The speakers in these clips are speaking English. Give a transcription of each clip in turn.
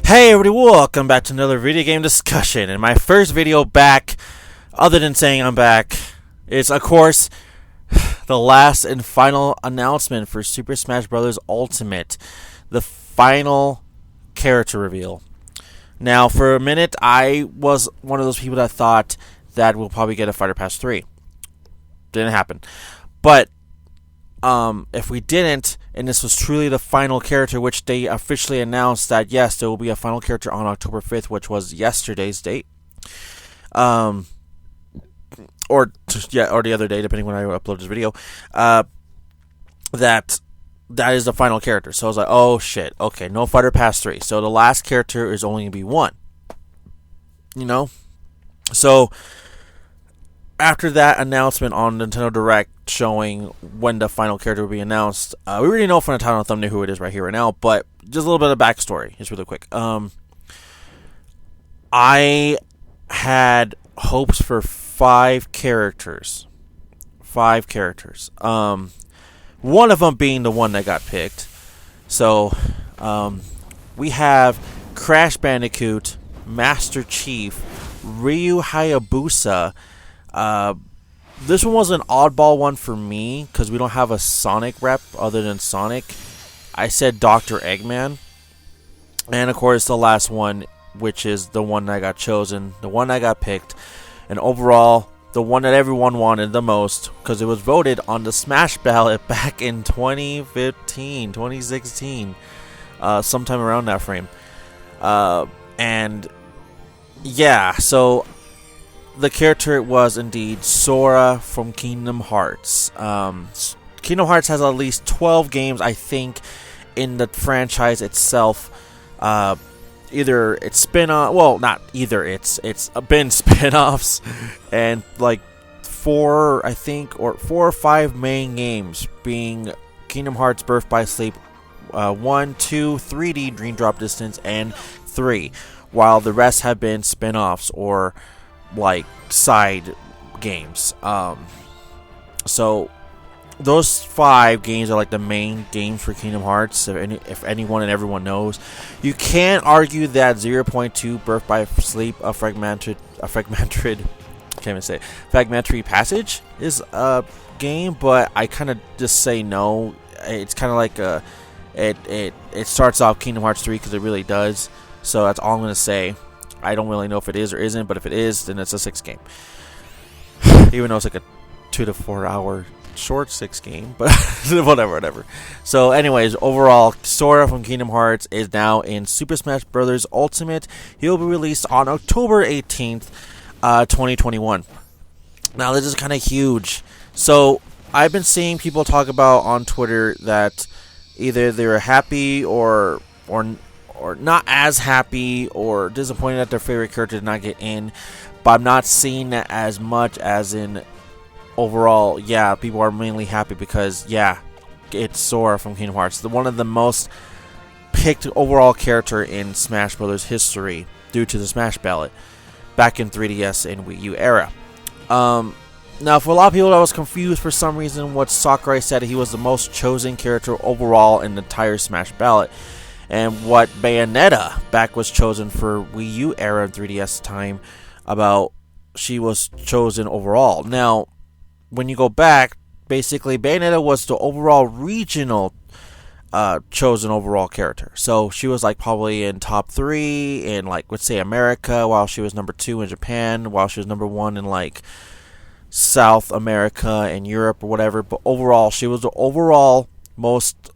Hey everybody, welcome back to another video game discussion. And my first video back, other than saying I'm back, is of course the last and final announcement for Super Smash Bros. Ultimate. The final character reveal. Now, for a minute, I was one of those people that thought that we'll probably get a Fighter Pass 3. Didn't happen. But if we didn't, and this was truly the final character, which they officially announced that yes, there will be a final character on October 5th, which was yesterday's date, or the other day, depending when I upload this video, that is the final character. So I was like, oh shit, okay, no Fighter Pass 3. So the last character is only going to be one. So after that announcement on Nintendo Direct showing when the final character will be announced, we already know from the title and thumbnail who it is right here, right now, but just a little bit of backstory, just really quick. I had hopes for five characters. One of them being the one that got picked. So, we have Crash Bandicoot, Master Chief, Ryu Hayabusa. This one was an oddball one for me because we don't have a Sonic rep other than Sonic. I said Dr. Eggman. And of course the last one, which is the one that got chosen, the one that got picked, and overall the one that everyone wanted the most because it was voted on the Smash ballot back in 2015, 2016, sometime around that frame. And yeah, so the character was indeed Sora from Kingdom Hearts. Kingdom Hearts has at least 12 games, I think, in the franchise itself. Either it's spin-off, well, not either. It's been spin-offs, and like four or five main games, being Kingdom Hearts Birth by Sleep, 1, 2, 3D Dream Drop Distance, and 3, while the rest have been spin-offs or like side games. So those 5 games are like the main games for Kingdom Hearts, if anyone and everyone knows. You can argue that 0.2 Birth by Sleep, a fragmented Fragmentary Passage is a game, but I kind of just say no. It's kind of like it starts off Kingdom Hearts 3 because it really does. So that's all I'm going to say. I don't really know if it is or isn't, but if it is, then it's a 6 game. Even though it's like a 2 to 4 hour short 6 game, but whatever. So anyways, overall, Sora from Kingdom Hearts is now in Super Smash Bros. Ultimate. He'll be released on October 18th, 2021. Now, this is kind of huge. So I've been seeing people talk about on Twitter that either they're happy or not as happy or disappointed that their favorite character did not get in, but I'm not seeing that as much as in overall. Yeah, people are mainly happy because it's Sora from Kingdom Hearts, one of the most picked overall character in Smash Bros. History due to the Smash ballot back in 3DS and Wii U era. Now, for a lot of people that was confused for some reason what Sakurai said, he was the most chosen character overall in the entire Smash ballot. And what Bayonetta back was chosen for Wii U era and 3DS time, about she was chosen overall. Now, when you go back, basically Bayonetta was the overall regional chosen overall character. So she was like probably in top 3 in like, let's say, America, while she was number 2 in Japan, while she was number 1 in like South America and Europe or whatever. But overall, she was the overall most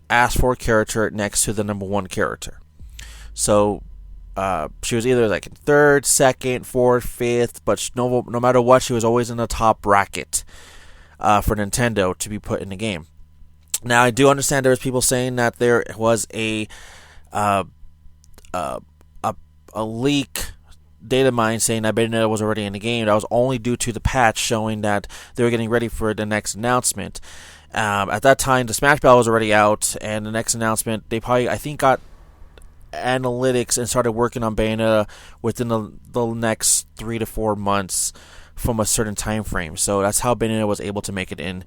asked for character next to the number 1 character. So she was either like in 3rd, 2nd, 4th, 5th, but no matter what, she was always in the top bracket for Nintendo to be put in the game. Now, I do understand there was people saying that there was a leak data mine saying that Bayonetta was already in the game. That was only due to the patch showing that they were getting ready for the next announcement. At that time, the Smash Ballot was already out, and the next announcement, they probably, I think, got analytics and started working on Bayonetta within the next 3 to 4 months from a certain time frame. So that's how Bayonetta was able to make it in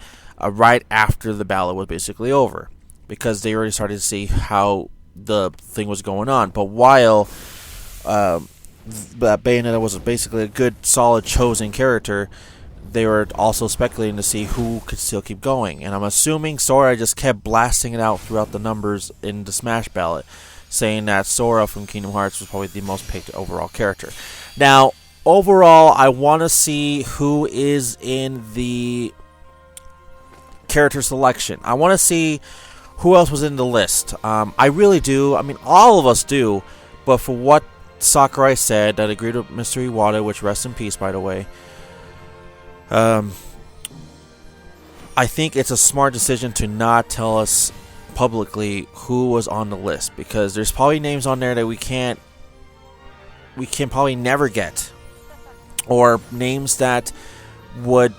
right after the ballot was basically over, because they already started to see how the thing was going on. But while that Bayonetta was basically a good, solid, chosen character, they were also speculating to see who could still keep going. And I'm assuming Sora just kept blasting it out throughout the numbers in the Smash ballot, saying that Sora from Kingdom Hearts was probably the most picked overall character. Now, overall, I want to see who is in the character selection. I want to see who else was in the list. I really do. I mean, all of us do. But for what Sakurai said, that agreed with Mr. Iwata, which rests in peace, by the way, I think it's a smart decision to not tell us publicly who was on the list, because there's probably names on there that we can probably never get, or names that would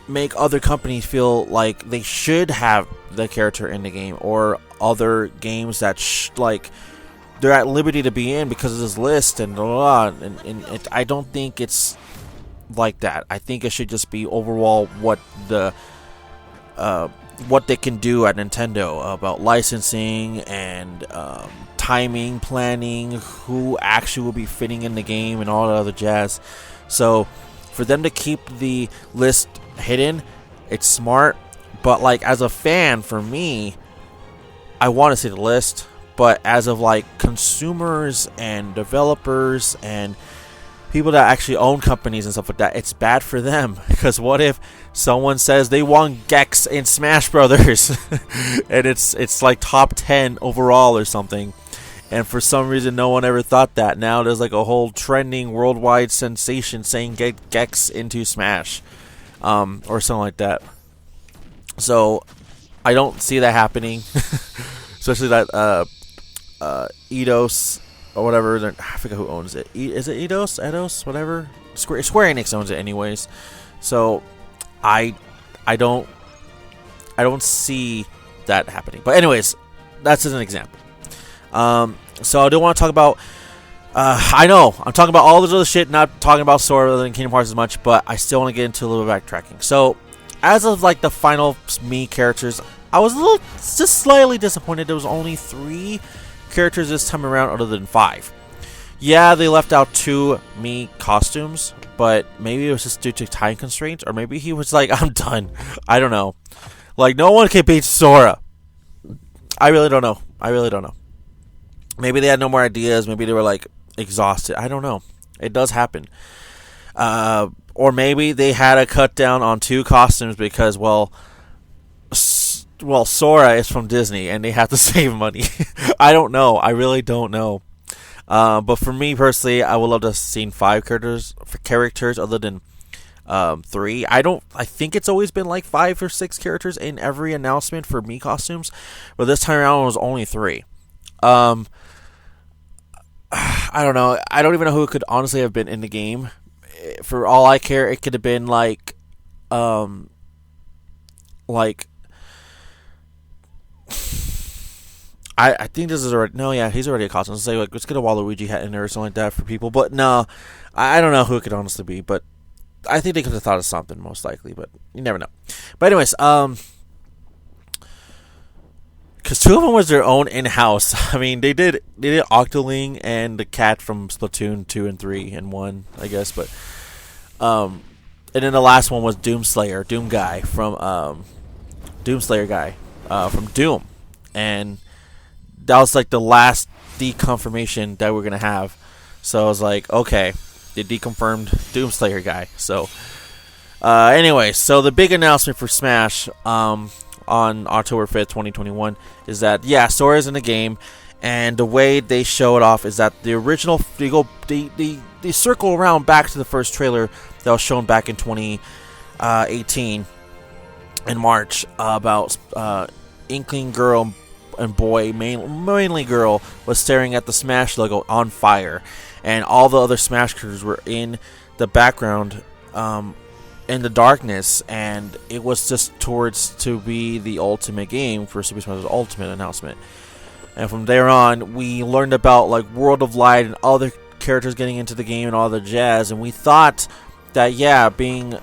make other companies feel like they should have the character in the game, or other games that they're at liberty to be in because of this list and blah, blah, and I don't think it's like that. I think it should just be overall what they can do at Nintendo about licensing and timing, planning, who actually will be fitting in the game, and all that other jazz. So for them to keep the list hidden, it's smart. But like, as a fan, for me, I want to see the list. But as of like consumers and developers and people that actually own companies and stuff like that, it's bad for them. Because what if someone says they want Gex in Smash Brothers and it's like top 10 overall or something, and for some reason no one ever thought that. Now there's like a whole trending worldwide sensation saying get Gex into Smash, or something like that. So I don't see that happening. Especially that Eidos or whatever, I forget who owns it. Is it Eidos, whatever? Square Enix owns it anyways. So I don't see that happening. But anyways, that's just an example. So I do want to talk about I know I'm talking about all this other shit, not talking about Sora than Kingdom Hearts as much, but I still want to get into a little backtracking. So as of like the final Mii characters, I was just slightly disappointed there was only 3 characters this time around other than 5. Yeah, they left out 2 Mii costumes, but maybe it was just due to time constraints, or maybe he was like, I'm done. I don't know. Like, no one can beat Sora. I really don't know. Maybe they had no more ideas. Maybe they were like exhausted. I don't know. It does happen. Or maybe they had to cut down on 2 costumes because, well, Sora is from Disney and they have to save money. I don't know. I really don't know. But for me personally, I would love to have seen 5 characters other than 3. I think it's always been like 5 or 6 characters in every announcement for Mii costumes, but this time around it was only 3. I don't know. I don't even know who could honestly have been in the game. For all I care, it could have been like I think this is already... No, yeah, he's already a costume. Let's say, like, let's get a Waluigi hat in there or something like that for people. But no, I don't know who it could honestly be. But I think they could have thought of something, most likely. But you never know. But anyways, because 2 of them was their own in-house. I mean, they did Octoling and the cat from Splatoon 2 and 3 and 1, I guess. But and then the last one was Doomslayer guy from Doom, and that was like the last deconfirmation that we're gonna have. So I was like, okay, they deconfirmed Doomslayer guy. So anyway, so the big announcement for Smash on October 5th, 2021 is that, yeah, Sora's in the game, and the way they show it off is that the original, they circle around back to the first trailer that was shown back in 2018 in March, about Inkling girl and boy, mainly girl, was staring at the Smash logo on fire, and all the other Smash characters were in the background in the darkness, and it was just towards to be the ultimate game for Super Smash Bros. Ultimate announcement. And from there on, we learned about like World of Light and other characters getting into the game and all the jazz, and we thought that, yeah, being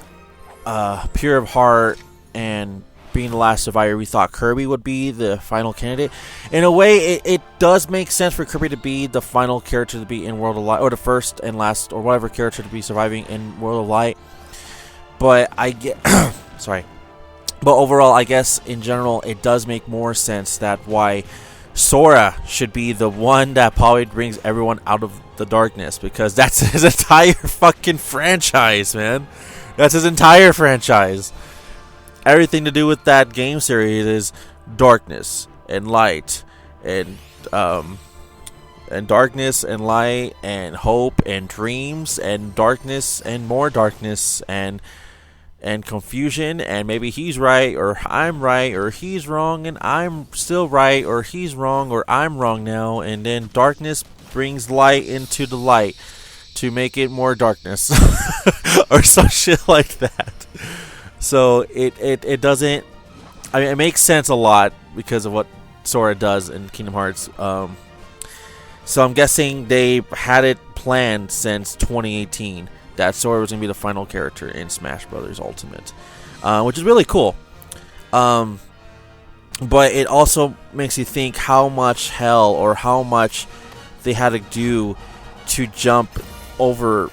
pure of heart and being the last survivor, we thought Kirby would be the final candidate. In a way, it does make sense for Kirby to be the final character to be in World of Light, or the first and last, or whatever character to be surviving in World of Light. But I get, sorry. But overall, I guess in general, it does make more sense that why Sora should be the one that probably brings everyone out of the darkness, because that's his entire fucking franchise, man. That's his entire franchise. Everything to do with that game series is darkness and light, and darkness and light and hope and dreams and darkness and more darkness and confusion, and maybe he's right or I'm right, or he's wrong and I'm still right, or he's wrong or I'm wrong now, and then darkness brings light into the light to make it more darkness or some shit like that. So it doesn't, I mean, it makes sense a lot because of what Sora does in Kingdom Hearts. So I'm guessing they had it planned since 2018 that Sora was going to be the final character in Smash Bros. Ultimate, which is really cool. But it also makes you think how much hell or how much they had to do to jump over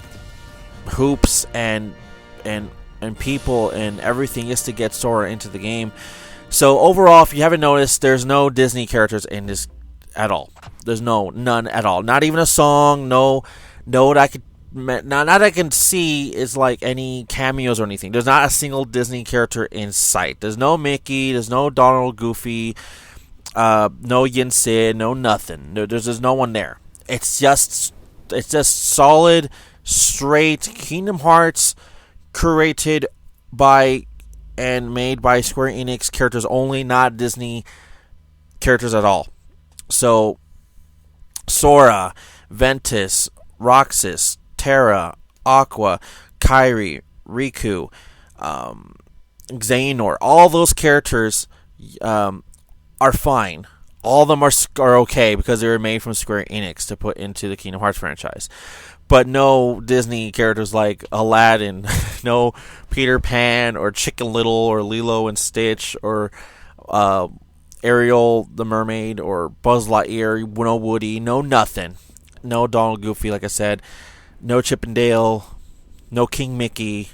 hoops and people and everything just to get Sora into the game. So overall, if you haven't noticed, there's no Disney characters in this at all. There's none at all. Not even a song. No that I could not that I can see is like any cameos or anything. There's not a single Disney character in sight. There's no Mickey. There's no Donald, Goofy. No Yin Sid. No nothing. There's no one there. It's just solid, straight Kingdom Hearts, curated by and made by Square Enix characters only, not Disney characters at all. So Sora, Ventus, Roxas, Terra, Aqua, Kairi, Riku, Xehanort, all those characters are fine. All of them are okay because they were made from Square Enix to put into the Kingdom Hearts franchise. But no Disney characters like Aladdin, no Peter Pan or Chicken Little or Lilo and Stitch or Ariel the Mermaid or Buzz Lightyear, no Woody, no nothing. No Donald Goofy, like I said. No Chip and Dale, no King Mickey,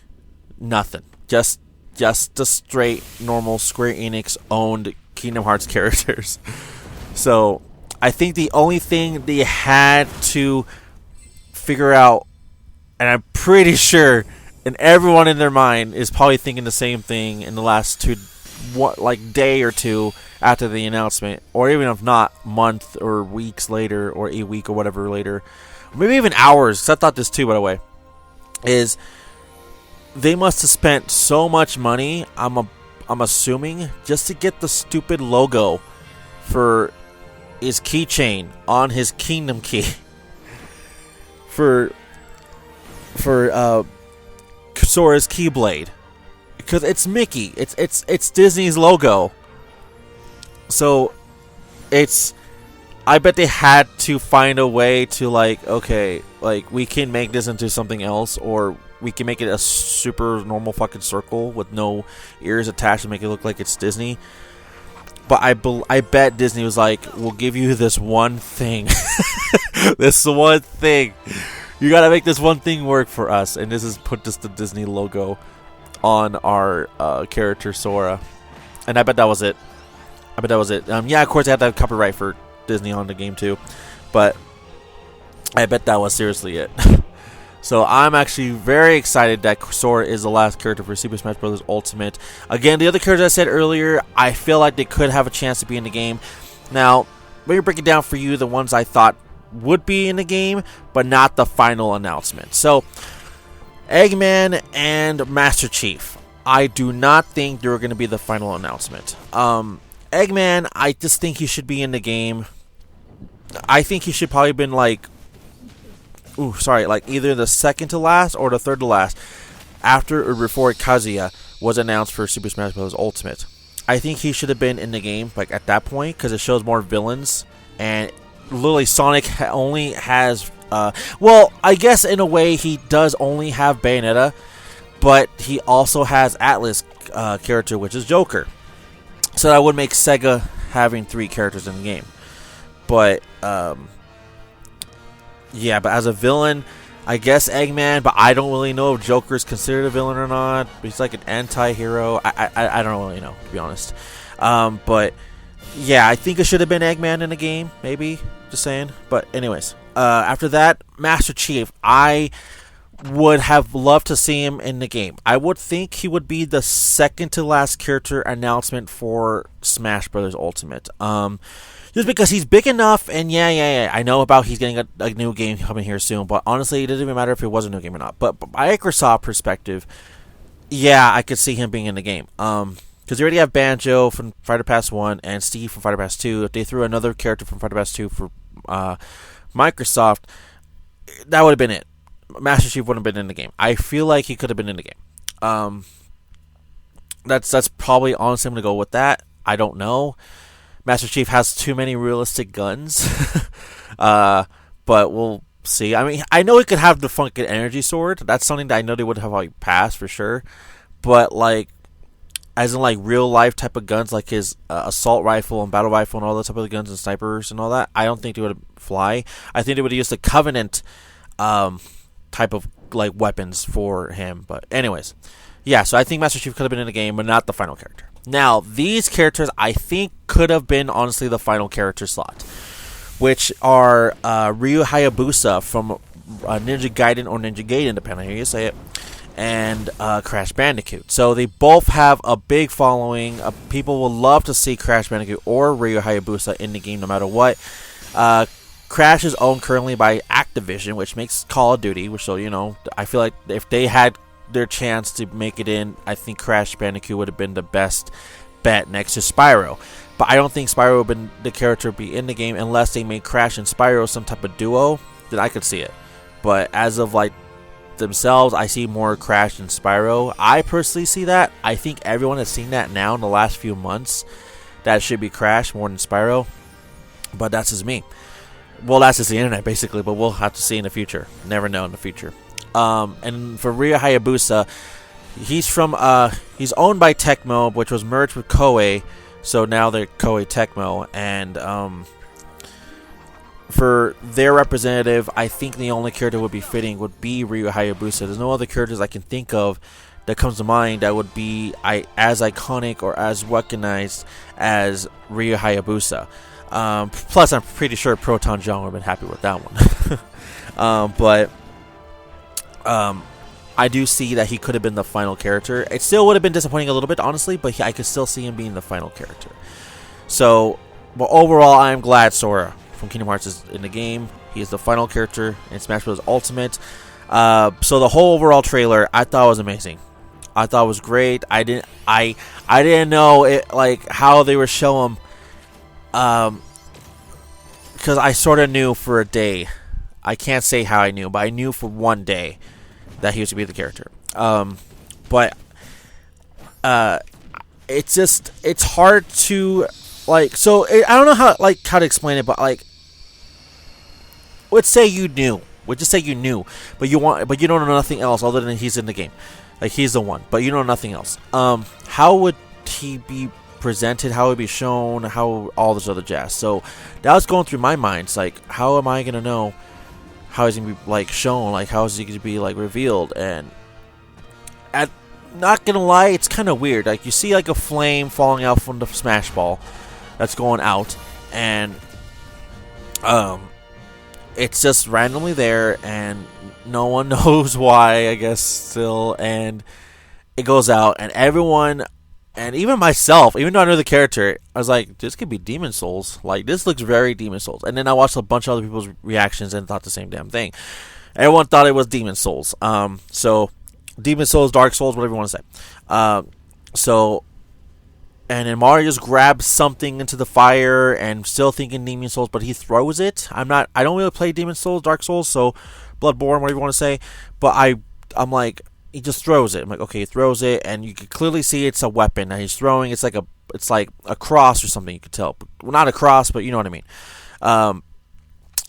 nothing. Just the straight, normal Square Enix owned Kingdom Hearts characters. So I think the only thing they had to figure out, and I'm pretty sure, and everyone in their mind is probably thinking the same thing in the last day or two after the announcement, or even if not, month or weeks later, or a week or whatever later, maybe even hours, because I thought this too, by the way, is they must have spent so much money, I'm assuming, just to get the stupid logo for his keychain on his Kingdom Key. for Sora's Keyblade, because it's Mickey. It's Disney's logo. So I bet they had to find a way to we can make this into something else, or we can make it a super normal fucking circle with no ears attached to make it look like it's Disney. But I bet Disney was like, we'll give you this one thing. This one thing. You gotta make this one thing work for us. And this is put the Disney logo on our character Sora. And I bet that was it. Yeah, of course they had to have copyright for Disney on the game too. But I bet that was seriously it. So I'm actually very excited that Sora is the last character for Super Smash Bros. Ultimate. Again, the other characters I said earlier, I feel like they could have a chance to be in the game. Now, let me break it down for you, the ones I thought would be in the game, but not the final announcement. So, Eggman and Master Chief. I do not think they're going to be the final announcement. Eggman, I just think he should be in the game. I think he should probably have been either the second to last or the third to last after or before Kazuya was announced for Super Smash Bros. Ultimate. I think he should have been in the game at that point because it shows more villains, and literally Sonic only has I guess in a way he does only have Bayonetta, but he also has Atlas character, which is Joker. So that would make Sega having 3 characters in the game. But yeah, but as a villain, I guess Eggman, but I don't really know if Joker's considered a villain or not. He's like an anti-hero. I don't really know, to be honest. But yeah, I think it should have been Eggman in the game, maybe. Just saying. But anyways, after that, Master Chief. I would have loved to see him in the game. I would think he would be the second to last character announcement for Smash Bros. Ultimate. Just because he's big enough, and yeah, I know about he's getting a new game coming here soon, but honestly, it doesn't even matter if it was a new game or not. But by Microsoft perspective, yeah, I could see him being in the game. Because you already have Banjo from Fighter Pass 1 and Steve from Fighter Pass 2. If they threw another character from Fighter Pass 2 for Microsoft, that would have been it. Master Chief wouldn't have been in the game. I feel like he could have been in the game. That's probably honestly I'm going to go with that. I don't know. Master Chief has too many realistic guns. But we'll see. I mean, I know he could have the Funkin' Energy Sword. That's something that I know they would have like passed for sure. But like, as in like real life type of guns, like his assault rifle and battle rifle and all those type of guns and snipers and all that, I don't think they would fly. I think they would use the Covenant type of like weapons for him. But anyways, yeah. So I think Master Chief could have been in the game, but not the final character. Now these characters I think could have been honestly the final character slot, which are Ryu Hayabusa from Ninja Gaiden or Ninja Gaiden, depending on how you say it, and Crash Bandicoot. So they both have a big following. People will love to see Crash Bandicoot or Ryu Hayabusa in the game no matter what. Crash is owned currently by Activision, which makes Call of Duty, which, so, you know, I feel like if they had their chance to make it in, I think Crash Bandicoot would have been the best bet next to Spyro. But I don't think Spyro would have been the character to be in the game unless they made Crash and Spyro some type of duo, then I could see it. But as of like themselves, I see more Crash and Spyro. I personally see that. I think everyone has seen that now in the last few months. That it should be Crash more than Spyro. But that's just me. Well, that's just the internet, basically, but we'll have to see in the future. Never know in the future. And for Ryu Hayabusa, he's owned by Tecmo, which was merged with Koei, so now they're Koei Tecmo. And for their representative, I think the only character would be fitting would be Ryu Hayabusa. There's no other characters I can think of that comes to mind that would be as iconic or as recognized as Ryu Hayabusa. Plus, I'm pretty sure Proton John would have been happy with that one. But I do see that he could have been the final character. It still would have been disappointing a little bit, honestly, but I could still see him being the final character. So, but overall, I am glad Sora from Kingdom Hearts is in the game. He is the final character in Smash Bros. Ultimate. So the whole overall trailer, I thought was amazing. I thought it was great. I didn't know it, like how they were showing. Because I sort of knew for a day. I can't say how I knew, but I knew for one day that he was to be the character. But it's hard to like. So I don't know how to explain it, but like, let's say you knew. We'll just say you knew, but you don't know nothing else other than he's in the game. Like he's the one, but you know nothing else. How would he be presented, how it would be shown, how all this other jazz. So that was going through my mind. It's like, how am I gonna know how he's gonna be like shown? Like how is he gonna be like revealed? And not gonna lie, it's kind of weird. Like you see like a flame falling out from the Smash Ball that's going out, and it's just randomly there, and no one knows why. I guess still, and it goes out, and everyone. And even myself, even though I know the character, I was like, this could be Demon Souls. Like, this looks very Demon Souls. And then I watched a bunch of other people's reactions and thought the same damn thing. Everyone thought it was Demon Souls. So, Demon Souls, Dark Souls, whatever you want to say. And then Mario just grabs something into the fire and still thinking Demon Souls, but he throws it. I don't really play Demon Souls, Dark Souls, so Bloodborne, whatever you want to say. But I'm like, he just throws it. I'm like, okay, he throws it, and you can clearly see it's a weapon that he's throwing. It's like a cross or something. You could tell, well, not a cross, but you know what I mean.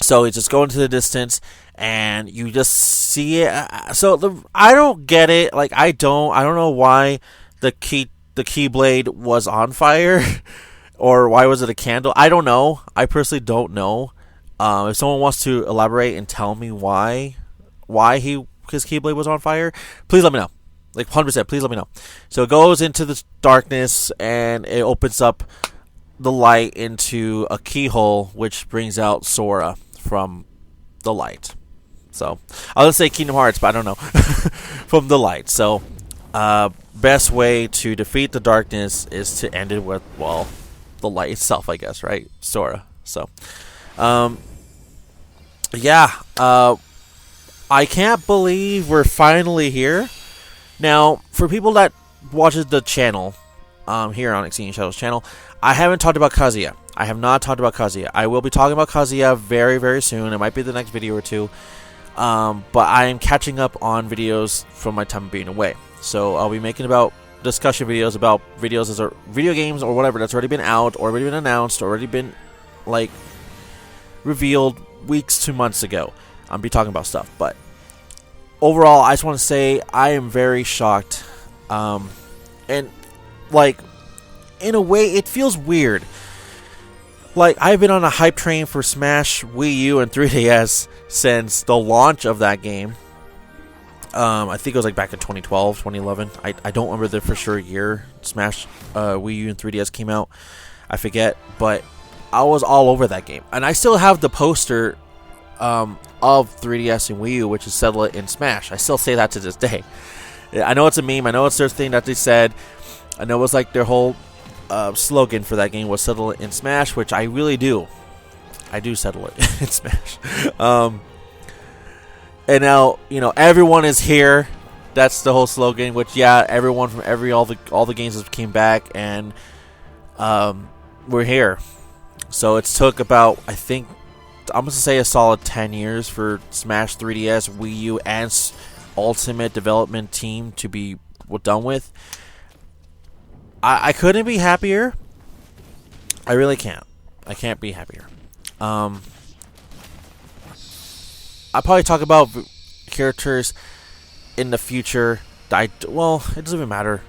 So it's just going to the distance, and you just see it. So I don't get it. Like I don't know why the key the Keyblade was on fire, or why was it a candle? I don't know. I personally don't know. If someone wants to elaborate and tell me why his Keyblade was on fire, please let me know. Like 100%, please let me know. So it goes into the darkness and it opens up the light into a keyhole, which brings out Sora from the light. So I was gonna say Kingdom Hearts, but I don't know. From the light. So best way to defeat the darkness is to end it with, well, the light itself, I guess, right? Sora. So I can't believe we're finally here. Now, for people that watches the channel, here on Exceeding Shadow's channel, I haven't talked about Kazuya. I have not talked about Kazuya. I will be talking about Kazuya very, very soon. It might be the next video or two. But I am catching up on videos from my time being away. So I'll be making about discussion videos about videos as video games or whatever that's already been out, or already been announced, or already been like revealed weeks to months ago. I'll be talking about stuff. But overall, I just want to say I am very shocked. And like, in a way, it feels weird. Like, I've been on a hype train for Smash, Wii U, and 3DS since the launch of that game. I think it was like back in 2012, 2011. I don't remember the for sure year Smash, Wii U, and 3DS came out. I forget, but I was all over that game. And I still have the poster of 3DS and Wii U, which is Settle It in Smash. I still say that to this day. I know it's a meme. I know it's their thing that they said. I know it was like their whole slogan for that game was Settle It in Smash, which I really do. I do settle it in Smash. And now, you know, everyone is here. That's the whole slogan, which, yeah, everyone from all the games came back, and we're here. So it took about, I think, I'm going to say a solid 10 years for Smash 3DS, Wii U, and Ultimate Development Team to be done with. I couldn't be happier. I really can't. I can't be happier. I'll probably talk about characters in the future. Well, it doesn't even matter.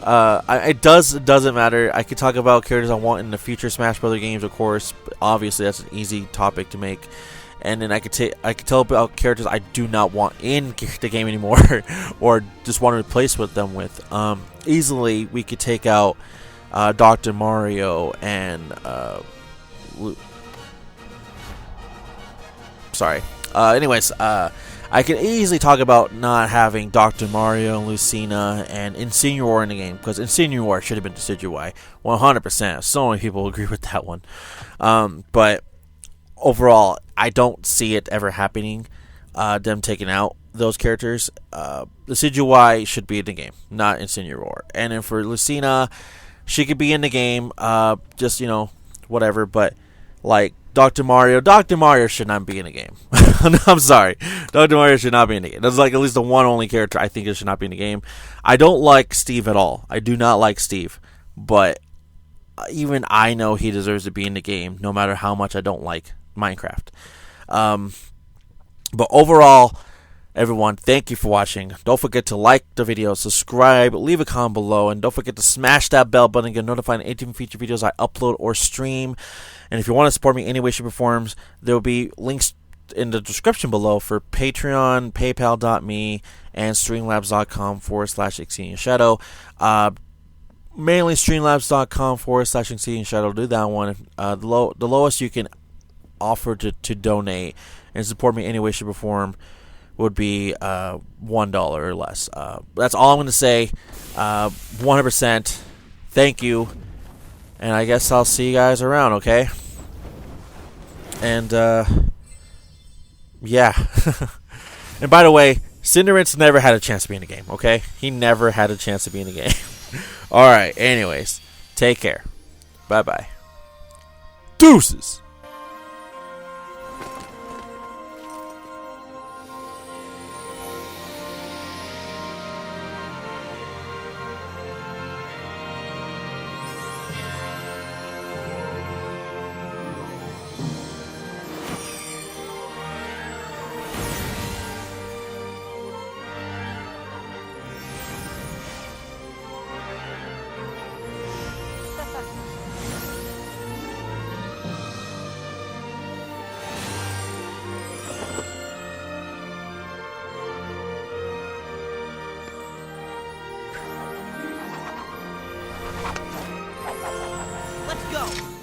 It doesn't matter. I could talk about characters I want in the future Smash Brother games, of course. But obviously, that's an easy topic to make. And then I could tell about characters I do not want in the game anymore, or just want to replace them with. Easily, we could take out Dr. Mario and sorry. Anyways, I can easily talk about not having Dr. Mario and Lucina and Incineroar in the game, because Incineroar should have been Decidueye 100%. So many people agree with that one. But overall, I don't see it ever happening, them taking out those characters. Decidueye should be in the game, not Incineroar. And then for Lucina, she could be in the game, just, you know, whatever. But, like, Dr. Mario should not be in the game. I'm sorry. Dr. Mario should not be in the game. That's like at least the one only character I think that should not be in the game. I don't like Steve at all. I do not like Steve. But even I know he deserves to be in the game, no matter how much I don't like Minecraft. But overall, everyone, thank you for watching. Don't forget to like the video, subscribe, leave a comment below, and don't forget to smash that bell button to get notified of any future videos I upload or stream. And if you want to support me any way, shape, or forms, there will be links in the description below for Patreon, PayPal.me, and Streamlabs.com/Exceeding Shadow. Mainly Streamlabs.com/Exceeding Shadow. Do that one. The lowest you can offer to donate and support me any way, shape, or form would be $1 or less. That's all I'm going to say. 100%. Thank you. And I guess I'll see you guys around, okay? And, yeah. And by the way, Cinderace never had a chance to be in the game, okay? He never had a chance to be in the game. Alright, anyways. Take care. Bye-bye. Deuces! go.